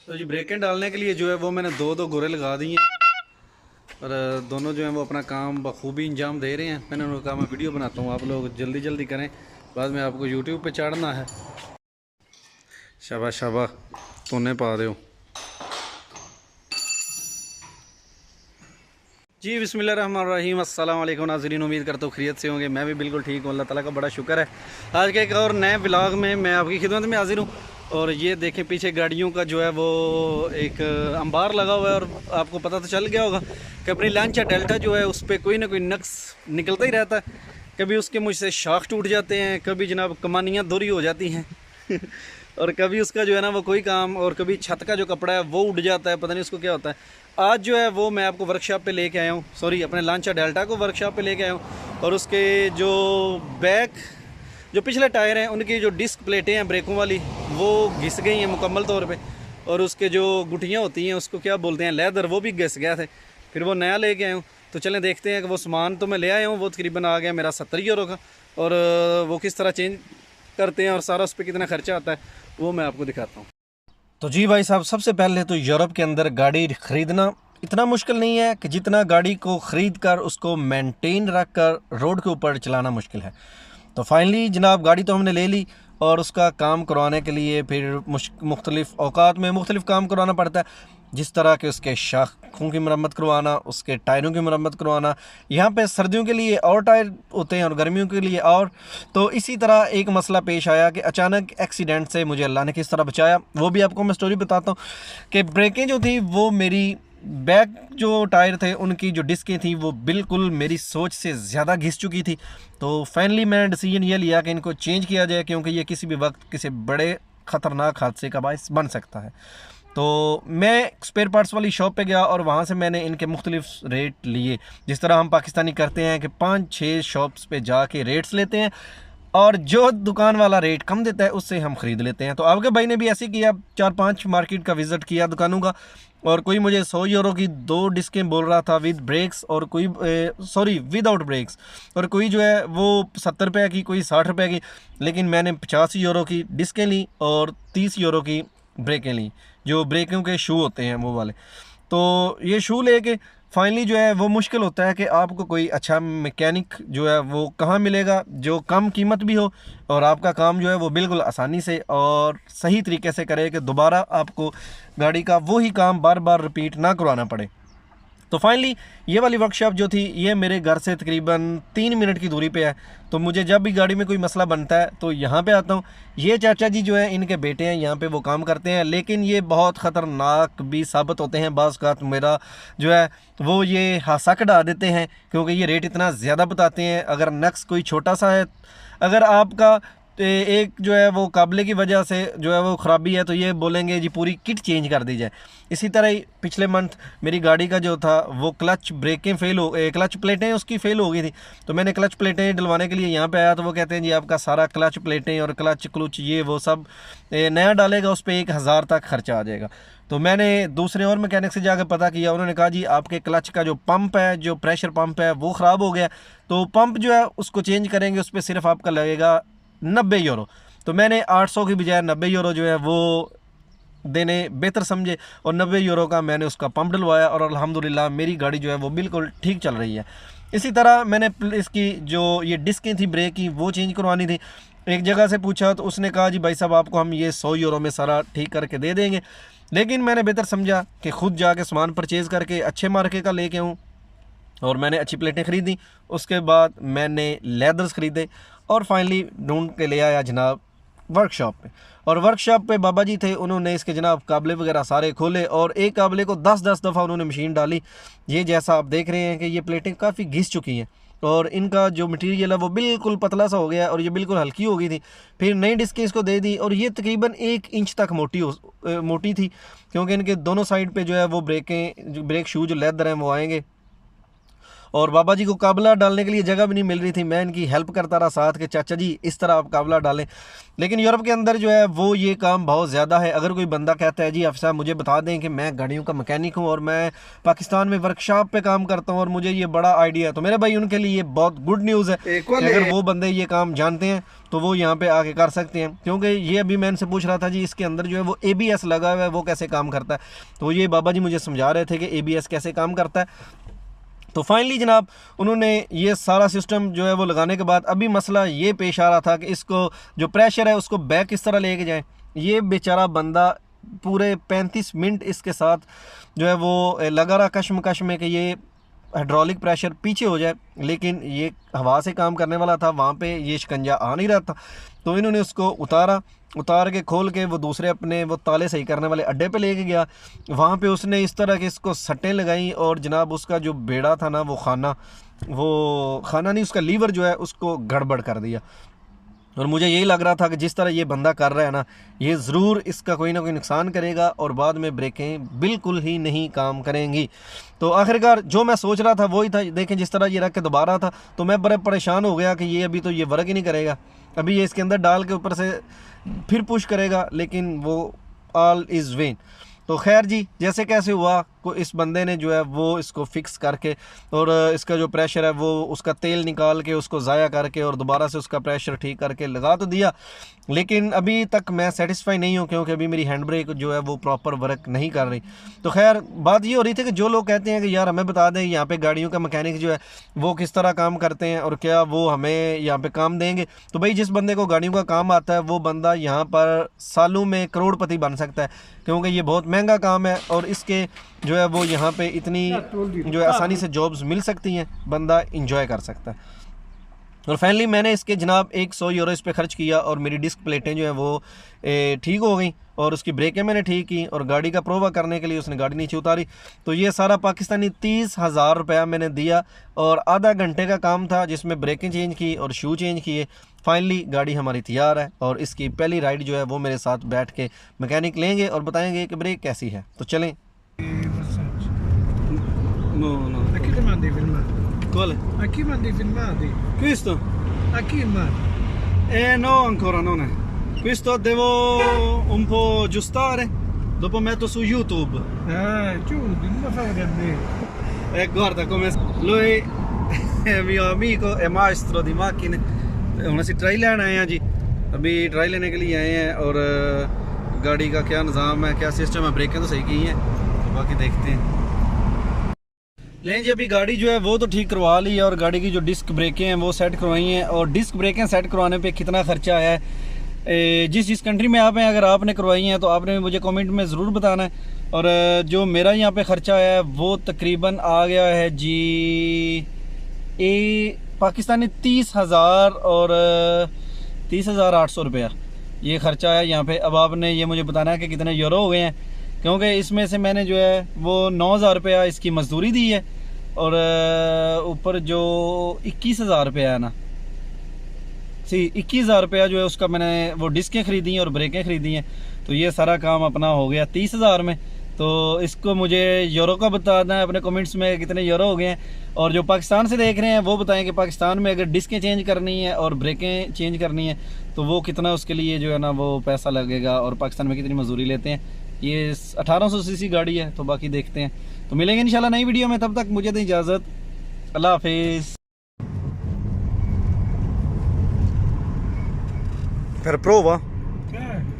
तो जी ब्रेकें डालने के लिए जो है वो मैंने दो दो गोरे लगा दिए हैं और दोनों जो हैं वो अपना काम बखूबी अंजाम दे रहे हैं। मैंने उनको कहा मैं वीडियो बनाता हूँ, आप लोग जल्दी जल्दी करें, बाद में आपको यूट्यूब पे चढ़ना है। शाबाश शाबाश, तोने पा रहे हो जी। बिस्मिल्लाहिर्रहमानिर्रहीम, अस्सलाम वालेकुम नाज़रीन, उम्मीद करता हूँ खैरियत से होंगे। मैं भी बिल्कुल ठीक हूँ, अल्लाह ताला का बड़ा शुक्र है। आज के एक और नए व्लॉग में मैं आपकी खिदमत में हाजिर हूँ। और ये देखें पीछे गाड़ियों का जो है वो एक अंबार लगा हुआ है और आपको पता तो चल गया होगा कि अपनी लांचा डेल्टा जो है उस पर कोई ना कोई नक्स निकलता ही रहता है। कभी उसके मुझसे शाख टूट जाते हैं, कभी जनाब कमानियाँ दोरी हो जाती हैं और कभी उसका जो है ना वो कोई काम, और कभी छत का जो कपड़ा है वो उड़ जाता है, पता नहीं उसको क्या होता है। आज जो है वो मैं आपको वर्कशॉप पे लेके आया हूँ, सॉरी अपने लांचा डेल्टा को वर्कशॉप पे लेके आया हूँ। और उसके जो बैक जो पिछले टायर हैं उनकी जो डिस्क प्लेटें हैं ब्रेकों वाली वो घिस गई हैं मुकम्मल तौर पे। और उसके जो गुठियाँ होती हैं उसको क्या बोलते हैं, लेदर, वो भी घिस गया थे। फिर वो नया लेके आया हूँ। तो चलें देखते हैं कि वो सामान तो मैं ले आया हूँ, वो तकरीबन आ गया मेरा 70 यूरो का। और वो किस तरह चेंज करते हैं और सारा उस पर कितना खर्चा आता है वो मैं आपको दिखाता हूँ। तो जी भाई साहब, सबसे पहले तो यूरोप के अंदर गाड़ी ख़रीदना इतना मुश्किल नहीं है कि जितना गाड़ी को ख़रीद कर उसको मेंटेन रख कर रोड के ऊपर चलाना मुश्किल है। तो फाइनली जनाब गाड़ी तो हमने ले ली और उसका काम करवाने के लिए फिर मुख्तलिफ़ औकात में मुख्तलिफ़ काम करवाना पड़ता है। जिस तरह के उसके शाखों की मरम्मत करवाना, उसके टायरों की मरम्मत करवाना, यहाँ पे सर्दियों के लिए और टायर होते हैं और गर्मियों के लिए और। तो इसी तरह एक मसला पेश आया कि अचानक एक्सीडेंट से मुझे अल्लाह ने किस तरह बचाया वो भी आपको मैं स्टोरी बताता हूँ। कि ब्रेकें जो थी वो मेरी बैक जो टायर थे उनकी जो डिस्कें थी वो बिल्कुल मेरी सोच से ज़्यादा घिस चुकी थी। तो फाइनली मैंने डिसीजन ये लिया कि इनको चेंज किया जाए, क्योंकि ये किसी भी वक्त किसी बड़े ख़तरनाक हादसे का बायस बन सकता है। तो मैं स्पेयर पार्ट्स वाली शॉप पे गया और वहाँ से मैंने इनके मुख्तलिफ रेट लिए। जिस तरह हम पाकिस्तानी करते हैं कि 5-6 शॉप्स पे जाके रेट्स लेते हैं और जो दुकान वाला रेट कम देता है उससे हम ख़रीद लेते हैं। तो आपके भाई ने भी ऐसे किया, 4-5 मार्केट का विज़िट किया दुकानों का। और कोई मुझे 100 यूरो की 2 डिस्कें बोल रहा था विद ब्रेक्स, और कोई सॉरी विदाउट ब्रेक्स, और कोई जो है वो 70 रुपये की, कोई 60 रुपये की। लेकिन मैंने 85 यूरो की डिस्कें ली और 30 यूरो की ब्रेकें ली, जो ब्रेकों के शू होते हैं वो वाले। तो ये शू लेके फाइनली जो है वो मुश्किल होता है कि आपको कोई अच्छा मैकेनिक जो है वो कहाँ मिलेगा जो कम कीमत भी हो और आपका काम जो है वो बिल्कुल आसानी से और सही तरीके से करे कि दोबारा आपको गाड़ी का वही काम बार बार रिपीट ना करवाना पड़े। तो फाइनली ये वाली वर्कशॉप जो थी ये मेरे घर से तकरीबन 3 मिनट की दूरी पे है। तो मुझे जब भी गाड़ी में कोई मसला बनता है तो यहाँ पे आता हूँ। ये चाचा जी जो है इनके बेटे हैं, यहाँ पे वो काम करते हैं, लेकिन ये बहुत ख़तरनाक भी साबित होते हैं। बाज़ औक़ात मेरा जो है वो ये हादसा कढ़ा देते हैं, क्योंकि ये रेट इतना ज़्यादा बताते हैं। अगर नक्स कोई छोटा सा है, अगर आपका एक जो है वो काबले की वजह से जो है वो ख़राबी है, तो ये बोलेंगे जी पूरी किट चेंज कर दी जाए। इसी तरह ही पिछले मंथ मेरी गाड़ी का जो था वो क्लच ब्रेकें क्लच प्लेटें उसकी फ़ेल हो गई थी। तो मैंने क्लच प्लेटें डलवाने के लिए यहाँ पे आया, तो वो कहते हैं जी आपका सारा क्लच प्लेटें और क्लच ये वो सब नया डालेगा, उस पर 1000 तक खर्चा आ जाएगा। तो मैंने दूसरे और मैकेनिक से जाकर पता किया, उन्होंने कहा जी आपके क्लच का जो पंप है, जो प्रेशर पंप है वो ख़राब हो गया, तो पंप जो है उसको चेंज करेंगे, उस पर सिर्फ आपका लगेगा 90 यूरो। तो मैंने 800 की बजाय 90 यूरो जो है वो देने बेहतर समझे और 90 यूरो का मैंने उसका पंप डलवाया और अल्हम्दुलिल्लाह मेरी गाड़ी जो है वो बिल्कुल ठीक चल रही है। इसी तरह मैंने इसकी जो ये डिस्कें थी ब्रेक की वो चेंज करवानी थी। एक जगह से पूछा तो उसने कहा जी भाई साहब आपको हम ये 100 यूरो में सारा ठीक करके दे देंगे। लेकिन मैंने बेहतर समझा कि ख़ुद जाके सामान परचेज़ करके अच्छे मार्के का लेके आऊँ, और मैंने अच्छी प्लेटें ख़रीदी। उसके बाद मैंने लेदर्स ख़रीदे और फाइनली ढूंढ के ले आया जनाब वर्कशॉप पे। और वर्कशॉप पे बाबा जी थे, उन्होंने इसके जनाब काबले वगैरह सारे खोले और एक काबले को 10-10 दफ़ा उन्होंने मशीन डाली। ये जैसा आप देख रहे हैं कि ये प्लेटें काफ़ी घिस चुकी हैं और इनका जो मटेरियल है वो बिल्कुल पतला सा हो गया और ये बिल्कुल हल्की हो गई थी। फिर नई डिस्कें इसको दे दी और ये तकरीबन 1 इंच तक मोटी थी, क्योंकि इनके दोनों साइड पे जो है वो ब्रेक शू जो लेदर हैं वो आएंगे। और बाबा जी को काबला डालने के लिए जगह भी नहीं मिल रही थी। मैं इनकी हेल्प करता रहा साथ के, चाचा जी इस तरह आप काबला डालें। लेकिन यूरोप के अंदर जो है वो ये काम बहुत ज़्यादा है। अगर कोई बंदा कहता है जी अफसर मुझे बता दें कि मैं गाड़ियों का मैकेनिक हूँ और मैं पाकिस्तान में वर्कशॉप पे काम करता हूँ और मुझे ये बड़ा आइडिया है, तो मेरे भाई उनके लिए ये बहुत गुड न्यूज़ है कि अगर वो बंदे ये काम जानते हैं तो वो यहाँ पे आके कर सकते हैं। क्योंकि ये अभी मैं इनसे पूछ रहा था जी इसके अंदर जो है वो ABS लगा हुआ है, वो कैसे काम करता है, तो ये बाबा जी मुझे समझा रहे थे कि ABS कैसे काम करता है। तो फाइनली जनाब उन्होंने ये सारा सिस्टम जो है वो लगाने के बाद अभी मसला ये पेश आ रहा था कि इसको जो प्रेशर है उसको बैक किस तरह लेके जाएं। ये बेचारा बंदा पूरे 35 मिनट इसके साथ जो है वो लगा रहा कश्मकश में कि ये हाइड्रोलिक प्रेशर पीछे हो जाए, लेकिन ये हवा से काम करने वाला था, वहाँ पे ये शिकंजा आ नहीं रहा था। तो इन्होंने उसको उतार के खोल के वो दूसरे अपने वो ताले सही करने वाले अड्डे पे लेके गया। वहाँ पे उसने इस तरह के इसको सट्टें लगाई और जनाब उसका जो बेड़ा था ना वो खाना नहीं, उसका लीवर जो है उसको गड़बड़ कर दिया। और मुझे यही लग रहा था कि जिस तरह ये बंदा कर रहा है ना, ये ज़रूर इसका कोई ना कोई नुकसान करेगा और बाद में ब्रेकें बिल्कुल ही नहीं काम करेंगी। तो आखिरकार जो मैं सोच रहा था वही था। देखें जिस तरह ये रख के दबा रहा था तो मैं बड़े परेशान हो गया कि ये अभी तो ये वर्क ही नहीं करेगा। अभी ये इसके अंदर डाल के ऊपर से फिर पुश करेगा, लेकिन वो ऑल इज़ वेन। तो खैर जी जैसे कैसे हुआ को इस बंदे ने जो है वो इसको फिक्स करके और इसका जो प्रेशर है वो उसका तेल निकाल के उसको ज़ाया करके और दोबारा से उसका प्रेशर ठीक करके लगा तो दिया। लेकिन अभी तक मैं सेटिस्फाई नहीं हूँ क्योंकि अभी मेरी हैंड ब्रेक जो है वो प्रॉपर वर्क नहीं कर रही। तो खैर बात ये हो रही थी कि जो लोग कहते हैं कि यार हमें बता दें यहाँ पे गाड़ियों का मैकेनिक जो है वो किस तरह काम करते हैं और क्या वो हमें यहाँ पे काम देंगे। तो भाई जिस बंदे को गाड़ियों का काम आता है वो बंदा यहाँ पर सालों में करोड़पति बन सकता है, क्योंकि ये बहुत महंगा काम है और इसके जो है वो यहाँ पे इतनी जो है आसानी से जॉब्स मिल सकती हैं, बंदा इंजॉय कर सकता है। और फाइनली मैंने इसके जनाब 100 यूरो इस पर खर्च किया और मेरी डिस्क प्लेटें जो है वो ठीक हो गई और उसकी ब्रेकें मैंने ठीक की और गाड़ी का प्रोवा करने के लिए उसने गाड़ी नीचे उतारी। तो ये सारा पाकिस्तानी 30,000 रुपया मैंने दिया और आधा घंटे का काम था जिसमें ब्रेकें चेंज की और शू चेंज किए। फाइनली गाड़ी हमारी तैयार है और इसकी पहली राइड जो है वो मेरे साथ बैठ के मैकेनिक लेंगे और बताएंगे कि ब्रेक कैसी है। तो चलें। A chi ti mandi i filmati? Quale? A chi mandi i filmati? Questo? A chi mandi? No, ancora non è. Questo devo un po' aggiustare, dopo metto su YouTube. Giudi, non mi fa vedere a me. Guarda come lui è mio amico, è maestro di macchine। ਹੁਣ ਅਸੀਂ try लेने आए हैं जी, अभी try लेने के लिए आए हैं और गाड़ी का क्या निज़ाम है, क्या सिस्टम है, ब्रेकें तो सही की हैं, बाकी देखते हैं। लेकिन जी अभी गाड़ी जो है वो तो ठीक करवा ली है और गाड़ी की जो डिस्क ब्रेकें हैं वो सेट करवाई हैं। और डिस्क ब्रेकें सेट करवाने पे कितना खर्चा आया है, जिस कंट्री में आप हैं अगर आपने करवाई हैं तो आपने मुझे कमेंट में ज़रूर बताना है। और जो मेरा यहाँ पे ख़र्चा आया है वो तकरीबन आ गया है जी पाकिस्तानी 30,000 और 30,800 रुपया ये ख़र्चा आया यहाँ पे। अब आपने ये मुझे बताना है कि कितने यूरो हो गए हैं, क्योंकि इसमें से मैंने जो है वो 9,000 रुपया इसकी मजदूरी दी है और ऊपर जो 21,000 रुपया है ना, 21,000 रुपया जो है उसका मैंने वो डिस्कें ख़रीदी हैं और ब्रेकें ख़रीदी हैं। तो ये सारा काम अपना हो गया 30,000 में। तो इसको मुझे यूरो का बताना है अपने कमेंट्स में कितने यूरो हो गए हैं। और जो पाकिस्तान से देख रहे हैं वो बताएं कि पाकिस्तान में अगर डिस्कें चेंज करनी है और ब्रेकें चेंज करनी है तो वो कितना उसके लिए जो है ना वो पैसा लगेगा और पाकिस्तान में कितनी मजदूरी लेते हैं। ये 1800 सीसी गाड़ी है, तो बाकी देखते हैं। तो मिलेंगे इंशाल्लाह नई वीडियो में, तब तक मुझे दें इजाज़त, अल्लाह हाफिज़। Per prova